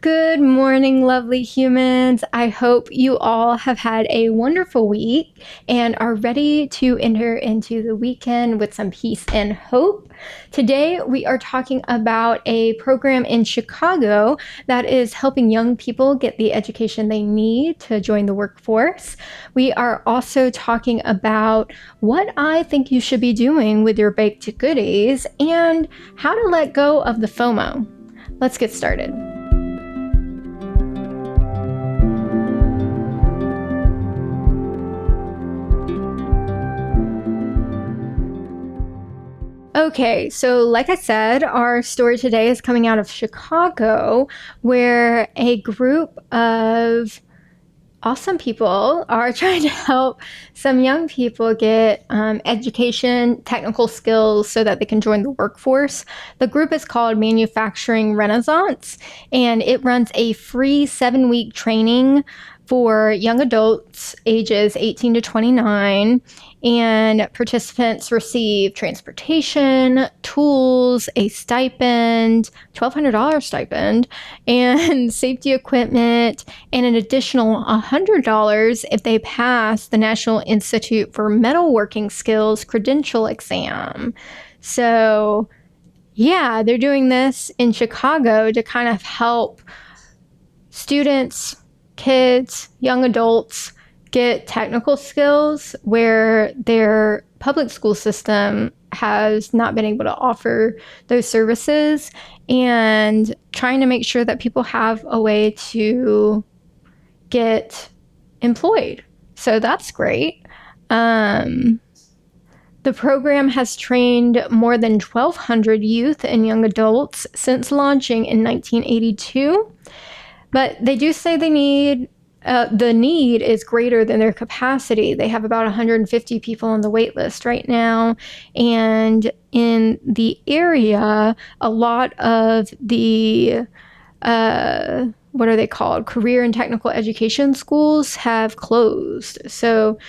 Good morning, lovely humans. I hope you all have had a wonderful week and are ready to enter into the weekend with some peace and hope. Today, we are talking about a program in Chicago that is helping young people get the education they need to join the workforce. We are also talking about what I think you should be doing with your baked goodies and how to let go of the FOMO. Let's get started. Okay, so like I said, our story today is coming out of Chicago, where a group of awesome people are trying to help some young people get education, technical skills so that they can join the workforce. The group is called Manufacturing Renaissance, and it runs a free 7-week training for young adults ages 18 to 29, and participants receive transportation, tools, a stipend, $1,200 stipend, and safety equipment, and an additional $100 if they pass the National Institute for Metalworking Skills credential exam. So, yeah, they're doing this in Chicago to kind of help students, kids, young adults get technical skills where their public school system has not been able to offer those services, and trying to make sure that people have a way to get employed. So that's great. The program has trained more than 1,200 youth and young adults since launching in 1982. But they do say the need is greater than their capacity. They have about 150 people on the wait list right now. And in the area, a lot of the, what are they called? Career and technical education schools have closed. So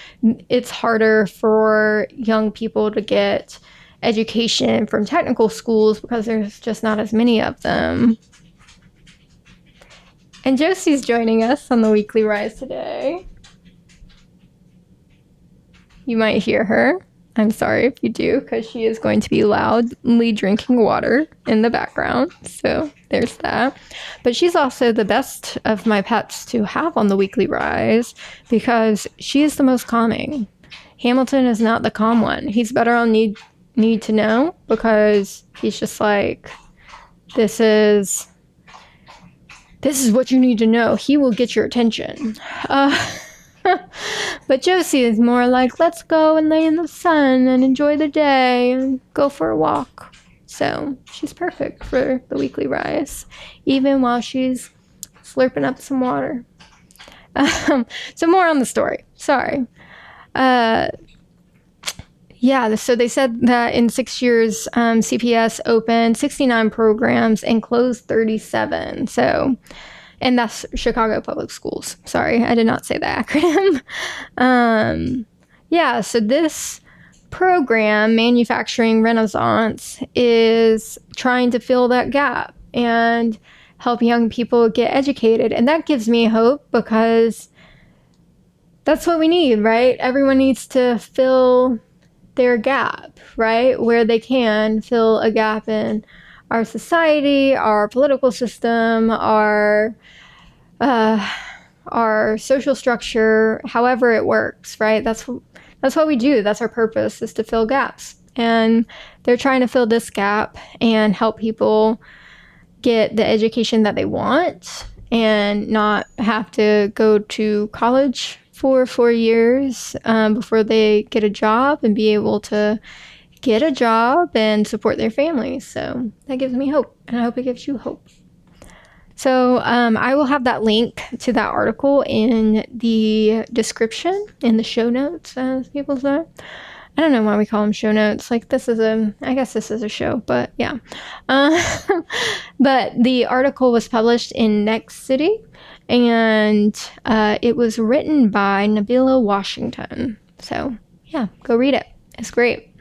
it's harder for young people to get education from technical schools because there's just not as many of them. And Josie's joining us on the Weekly Rise today. You might hear her. I'm sorry if you do, because she is going to be loudly drinking water in the background. So there's that. But she's also the best of my pets to have on the Weekly Rise because she is the most calming. Hamilton is not the calm one. He's better on need to know because he's just like, this is what you need to know. He will get your attention. But Josie is more like, let's go and lay in the sun and enjoy the day and go for a walk. So she's perfect for the Weekly Rise, even while she's slurping up some water. So more on the story. Sorry. Yeah, so they said that in 6 years, CPS opened 69 programs and closed 37. So, and that's Chicago Public Schools. Sorry, I did not say the acronym. Yeah, so this program, Manufacturing Renaissance, is trying to fill that gap and help young people get educated. And that gives me hope because that's what we need, right? Everyone needs to fill their gap, right? Where they can fill a gap in our society, our political system, our social structure, however it works, right? That's what we do. That's our purpose, is to fill gaps. And they're trying to fill this gap and help people get the education that they want and not have to go to college for 4 years before they get a job and be able to get a job and support their families. So that gives me hope, and I hope it gives you hope. So I will have that link to that article in the description, in the show notes, as people say. I don't know why we call them show notes. Like, I guess this is a show, but yeah. But the article was published in Next City, and it was written by Nabila Washington. So yeah, go read it. It's great.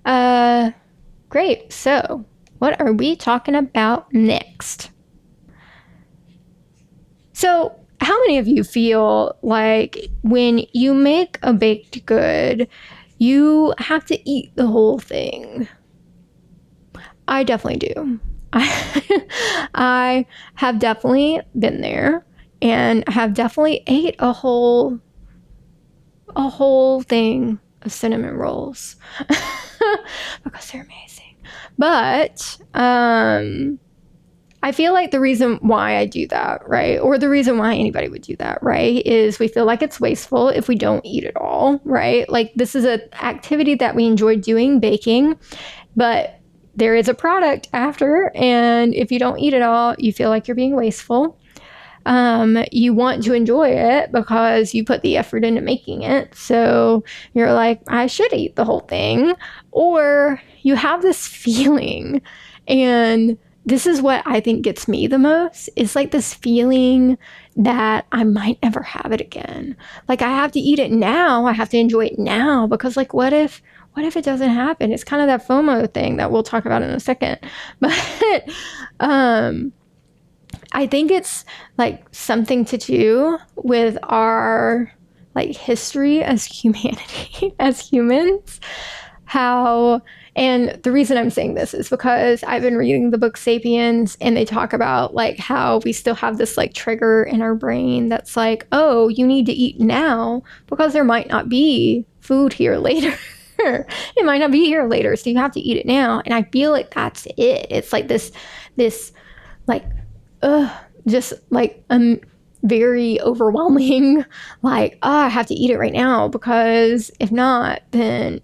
Great. So what are we talking about next? So, how many of you feel like when you make a baked good, you have to eat the whole thing? I definitely do. I have definitely been there, and have definitely ate a whole thing of cinnamon rolls because they're amazing. But I feel like the reason why I do that, right, or the reason why anybody would do that, right, is we feel like it's wasteful if we don't eat it all, right? Like, this is an activity that we enjoy doing, baking, but there is a product after, and if you don't eat it all, you feel like you're being wasteful. You want to enjoy it because you put the effort into making it. So you're like, I should eat the whole thing. Or you have this feeling, and this is what I think gets me the most. It's like this feeling that I might never have it again. Like, I have to eat it now. I have to enjoy it now because, like, what if it doesn't happen? It's kind of that FOMO thing that we'll talk about in a second. But I think it's like something to do with our like history as humanity, as humans. And the reason I'm saying this is because I've been reading the book Sapiens, and they talk about like how we still have this like trigger in our brain that's like, oh, you need to eat now because there might not be food here later. It might not be here later, so you have to eat it now. And I feel like that's it. It's like this like just like very overwhelming, like, oh, I have to eat it right now because if not, then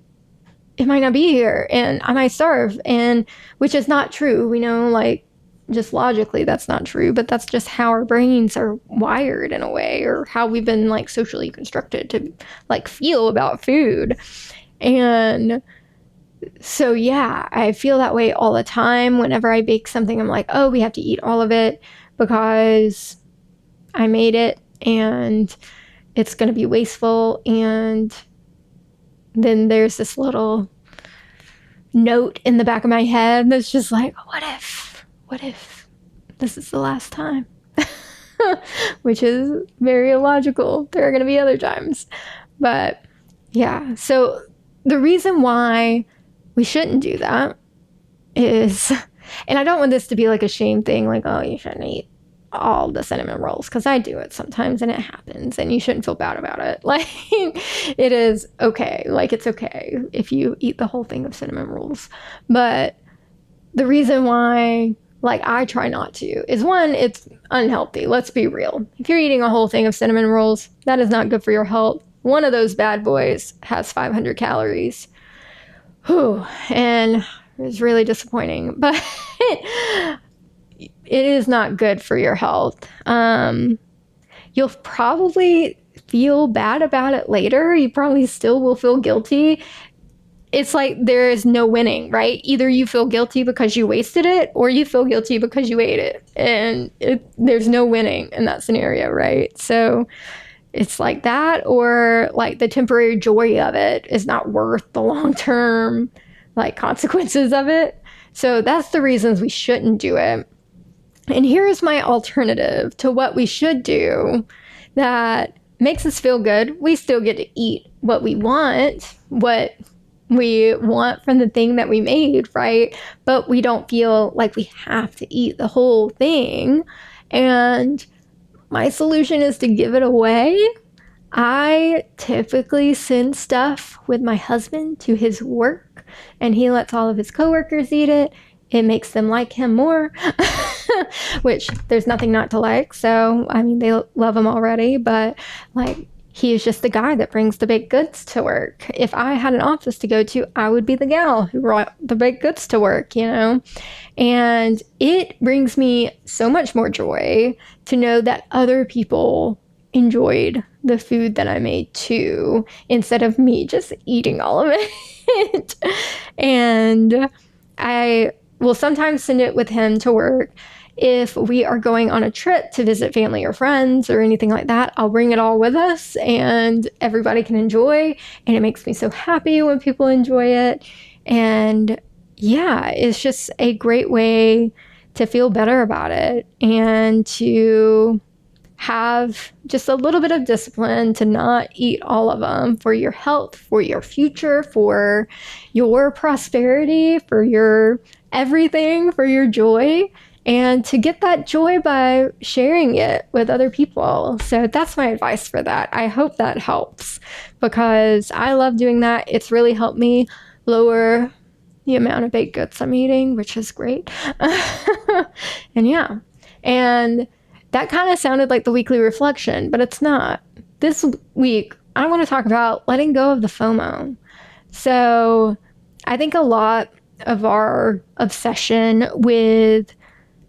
it might not be here and I might starve. And which is not true. We know, like, just logically that's not true, but that's just how our brains are wired in a way, or how we've been like socially constructed to like feel about food. And so yeah, I feel that way all the time. Whenever I bake something, I'm like, oh, we have to eat all of it because I made it and it's going to be wasteful. And then there's this little note in the back of my head that's just like, what if this is the last time? Which is very illogical. There are going to be other times. But yeah, so the reason why we shouldn't do that is, and I don't want this to be like a shame thing, like, oh, you shouldn't eat all the cinnamon rolls, because I do it sometimes and it happens, and you shouldn't feel bad about it. Like, it is okay. Like, it's okay if you eat the whole thing of cinnamon rolls. But the reason why, like, I try not to is, one, it's unhealthy. Let's be real. If you're eating a whole thing of cinnamon rolls, that is not good for your health. One of those bad boys has 500 calories. Whew. And it's really disappointing, but it is not good for your health. You'll probably feel bad about it later. You probably still will feel guilty. It's like there is no winning, right? Either you feel guilty because you wasted it, or you feel guilty because you ate it. And there's no winning in that scenario, right? So it's like that, or like the temporary joy of it is not worth the long-term like consequences of it. So that's the reasons we shouldn't do it. And here's my alternative to what we should do that makes us feel good. We still get to eat what we want from the thing that we made, right? But we don't feel like we have to eat the whole thing. And my solution is to give it away. I typically send stuff with my husband to his work, and he lets all of his coworkers eat it. It makes them like him more, which there's nothing not to like. So, I mean, they love him already, but like, he is just the guy that brings the baked goods to work. If I had an office to go to, I would be the gal who brought the baked goods to work, you know? And it brings me so much more joy to know that other people enjoyed the food that I made too, instead of me just eating all of it. And I will sometimes send it with him to work. If we are going on a trip to visit family or friends or anything like that, I'll bring it all with us and everybody can enjoy. And it makes me so happy when people enjoy it. And yeah, it's just a great way to feel better about it and to have just a little bit of discipline to not eat all of them for your health, for your future, for your prosperity, for your everything, for your joy, and to get that joy by sharing it with other people. So that's my advice for that. I hope that helps because I love doing that. It's really helped me lower the amount of baked goods I'm eating, which is great. And yeah, and that kind of sounded like the weekly reflection, but it's not. This week, I want to talk about letting go of the FOMO. So I think a lot of our obsession with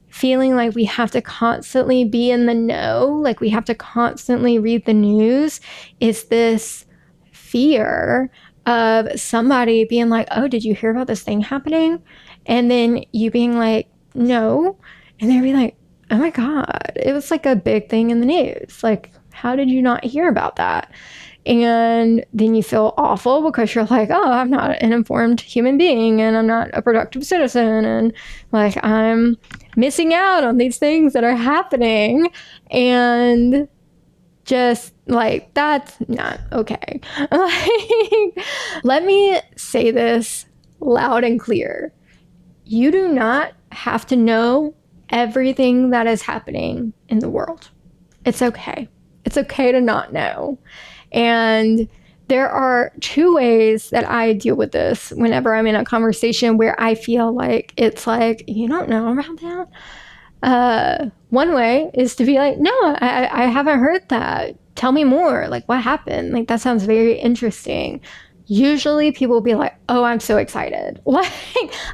feeling like we have to constantly be in the know, like we have to constantly read the news, is this fear of somebody being like, oh, did you hear about this thing happening? And then you being like, no. And they'd be like, oh my God, it was like a big thing in the news. Like, how did you not hear about that? And then you feel awful because you're like, oh, I'm not an informed human being and I'm not a productive citizen. And like, I'm missing out on these things that are happening. And just like, that's not okay. Like, let me say this loud and clear. You do not have to know everything that is happening in the world. It's okay. It's okay to not know. And there are two ways that I deal with this whenever I'm in a conversation where I feel like it's like, you don't know about that? One way is to be like, no, I haven't heard that. Tell me more. Like, what happened? Like, that sounds very interesting. Usually people will be like, oh, I'm so excited. Like,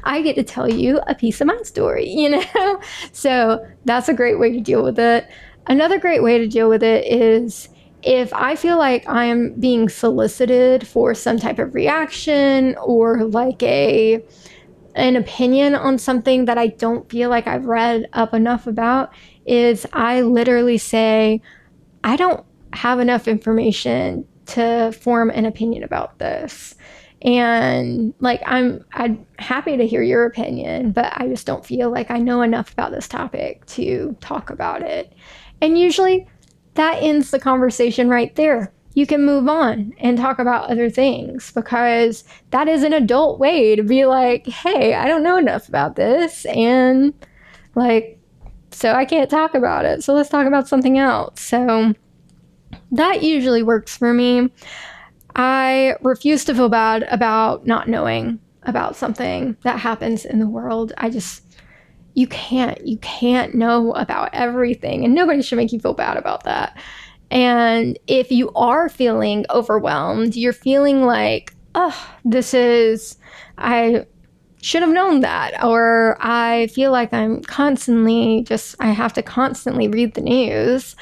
I get to tell you a piece of my story, you know? So that's a great way to deal with it. Another great way to deal with it is if I feel like I am being solicited for some type of reaction or like an opinion on something that I don't feel like I've read up enough about, is I literally say, I don't have enough information to form an opinion about this. And like, I'm happy to hear your opinion, but I just don't feel like I know enough about this topic to talk about it. And usually that ends the conversation right there. You can move on and talk about other things because that is an adult way to be like, hey, I don't know enough about this. And like, so I can't talk about it. So let's talk about something else. So that usually works for me. I refuse to feel bad about not knowing about something that happens in the world. You can't know about everything, and nobody should make you feel bad about that. And if you are feeling overwhelmed, you're feeling like, oh, I should have known that, or I feel like I have to constantly read the news.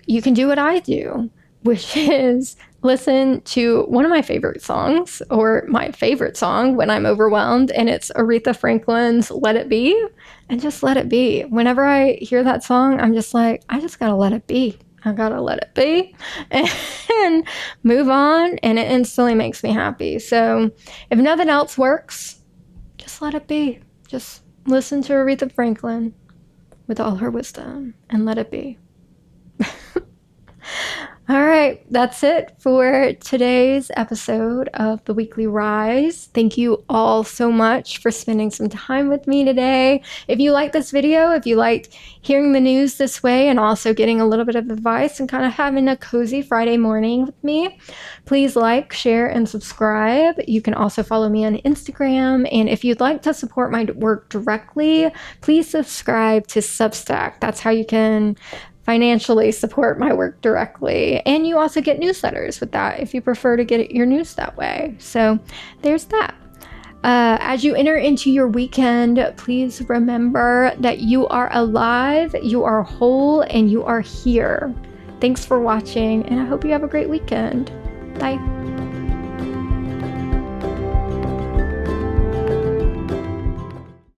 You can do what I do, which is listen to one of my favorite songs, or my favorite song when I'm overwhelmed, and it's Aretha Franklin's Let It Be, and just let it be. Whenever I hear that song, I'm just like, I just gotta let it be. I gotta let it be and move on, and it instantly makes me happy. So if nothing else works, just let it be. Just listen to Aretha Franklin with all her wisdom and let it be. All right, that's it for today's episode of The Weekly Rise. Thank you all so much for spending some time with me today. If you liked this video, if you liked hearing the news this way and also getting a little bit of advice and kind of having a cozy Friday morning with me, please like, share, and subscribe. You can also follow me on Instagram. And if you'd like to support my work directly, please subscribe to Substack. That's how you can financially support my work directly. And you also get newsletters with that if you prefer to get your news that way. So there's that. As you enter into your weekend, please remember that you are alive, you are whole, and you are here. Thanks for watching, and I hope you have a great weekend. Bye.